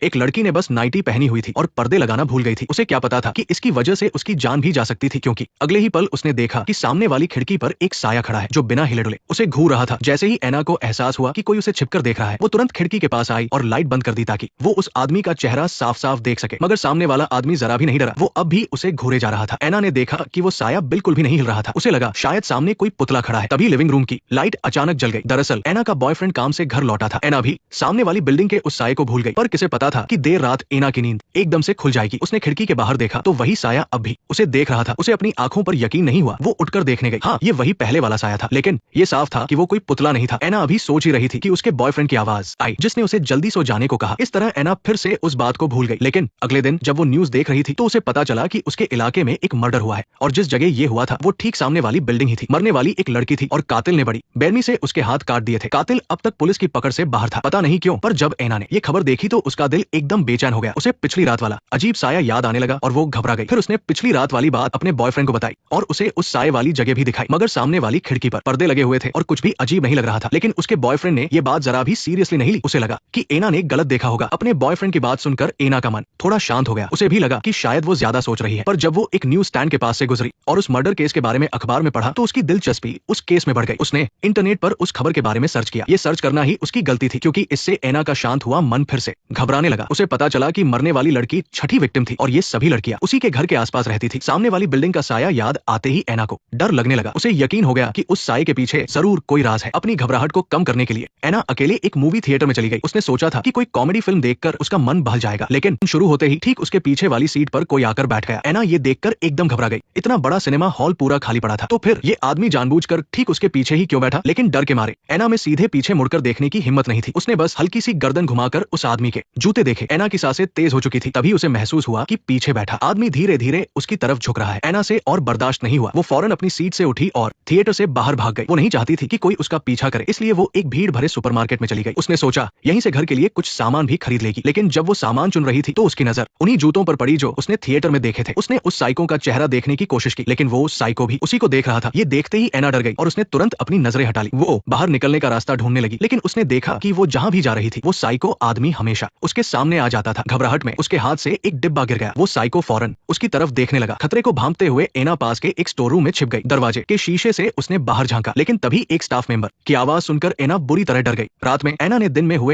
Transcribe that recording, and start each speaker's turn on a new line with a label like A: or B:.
A: एक लड़की ने बस नाइटी पहनी हुई थी और पर्दे लगाना भूल गई थी। उसे क्या पता था कि इसकी वजह से उसकी जान भी जा सकती थी, क्योंकि अगले ही पल उसने देखा कि सामने वाली खिड़की पर एक साया खड़ा है जो बिना हिले डुले उसे घूर रहा था। जैसे ही एना को एहसास हुआ कि कोई उसे छिपकर देख रहा है, वो तुरंत खिड़की के पास आई और लाइट बंद कर दी ताकि वो उस आदमी का चेहरा साफ साफ देख सके। मगर सामने वाला आदमी जरा भी नहीं डरा, वो अब भी उसे घूरे जा रहा था। एना ने देखा कि वो साया बिल्कुल भी नहीं हिल रहा था। उसे लगा शायद सामने कोई पुतला खड़ा है। तभी लिविंग रूम की लाइट अचानक जल गई। दरअसल एना का बॉयफ्रेंड काम से घर लौटा था। एना भी सामने वाली बिल्डिंग के उस साये को भूल गई, पर किसे पता था कि देर रात एना की नींद एकदम से खुल जाएगी। उसने खिड़की के बाहर देखा तो वही साया अब भी उसे देख रहा था। उसे अपनी आंखों पर यकीन नहीं हुआ। वो उठकर देखने गई। हाँ, ये वही पहले वाला साया था, लेकिन ये साफ था कि वो कोई पुतला नहीं था। एना अभी सोच ही रही थी कि उसके बॉयफ्रेंड की आवाज आई जिसने उसे जल्दी सो जाने को कहा। इस तरह एना फिर से उस बात को भूल गई। लेकिन अगले दिन जब वो न्यूज देख रही थी तो उसे पता चला कि उसके इलाके में एक मर्डर हुआ है और जिस जगह ये हुआ था वो ठीक सामने वाली बिल्डिंग ही थी। मरने वाली एक लड़की थी और कातिल ने बड़ी बेरहमी से उसके हाथ काट दिए थे। कातिल अब तक पुलिस की पकड़ से बाहर था, पता नहीं क्यों। पर जब एना ने ये खबर देखी तो उसका दिल एकदम बेचैन हो गया। उसे पिछली रात वाला अजीब साया याद आने लगा और वो घबरा गई। फिर उसने पिछली रात वाली बात अपने बॉयफ्रेंड को बताई और उसे उस साये वाली जगह भी दिखाई, मगर सामने वाली खिड़की पर पर्दे लगे हुए थे और कुछ भी अजीब नहीं लग रहा था। लेकिन उसके बॉयफ्रेंड ने ये बात जरा भी सीरियसली नहीं ली। उसे लगा कि एना ने गलत देखा होगा। अपने बॉयफ्रेंड की बात सुनकर एना का मन थोड़ा शांत हो गया। उसे भी लगा कि शायद वो ज्यादा सोच रही है। पर जब वो एक न्यूज स्टैंड के पास से गुजरी और उस मर्डर केस के बारे में अखबार में पढ़ा तो उसकी दिलचस्पी उस केस में बढ़ गई। उसने इंटरनेट पर उस खबर के बारे में सर्च किया। ये सर्च करना ही उसकी गलती थी, क्योंकि इससे एना का शांत हुआ मन फिर से घबराने लगा। उसे पता चला कि मरने वाली लड़की छठी विक्टिम थी और ये सभी लड़कियां उसी के घर के आसपास रहती थी। सामने वाली बिल्डिंग का साया याद आते ही एना को डर लगने लगा। उसे यकीन हो गया कि उस साये के पीछे जरूर कोई राज है। अपनी घबराहट को कम करने के लिए एना अकेले एक मूवी थिएटर में चली गई। उसने सोचा था कि कोई कॉमेडी फिल्म देखकर उसका मन बहल जाएगा, लेकिन शुरू होते ही ठीक उसके पीछे वाली सीट पर कोई आकर बैठ गया। एना ये देखकर एकदम घबरा गई। इतना बड़ा सिनेमा हॉल पूरा खाली पड़ा था, तो फिर ये आदमी जानबूझकर ठीक उसके पीछे ही क्यों बैठा? लेकिन डर के मारे एना में सीधे पीछे मुड़कर देखने की हिम्मत नहीं थी। उसने बस हल्की सी गर्दन घुमाकर उस आदमी के जूते देखे। एना की सांसें तेज हो चुकी थी। तभी उसे महसूस हुआ कि पीछे बैठा आदमी धीरे धीरे उसकी तरफ झुक रहा है। एना से और बर्दाश्त नहीं हुआ। वो फौरन अपनी सीट से उठी और थिएटर से बाहर भाग गई। वो नहीं चाहती थी कि कोई उसका पीछा करे, इसलिए वो एक भीड़ भरे सुपरमार्केट में चली गई। उसने सोचा यहीं से घर के लिए कुछ सामान भी खरीद लेगी। लेकिन जब वो सामान चुन रही थी तो उसकी नजर उन्हीं जूतों पर पड़ी जो उसने थिएटर में देखे थे। उसने उस साइको का चेहरा देखने की कोशिश की, लेकिन वो साइको भी उसी को देख रहा था। ये देखते ही एना डर गई और उसने तुरंत अपनी नजरें हटा ली। वो बाहर निकलने का रास्ता ढूंढने लगी, लेकिन उसने देखा कि वो जहां भी जा रही थी वो साइको आदमी हमेशा उसके सामने आ जाता था। घबराहट में उसके हाथ से एक डिब्बा गिर गया। वो साइको फौरन उसकी तरफ देखने लगा। खतरे को भांपते हुए एना पास के एक स्टोर रूम में छिप गई। दरवाजे के शीशे से उसने बाहर झांका, लेकिन तभी एक स्टाफ मेंबर की आवाज सुनकर एना बुरी तरह डर गई। रात में एना ने दिन में हुए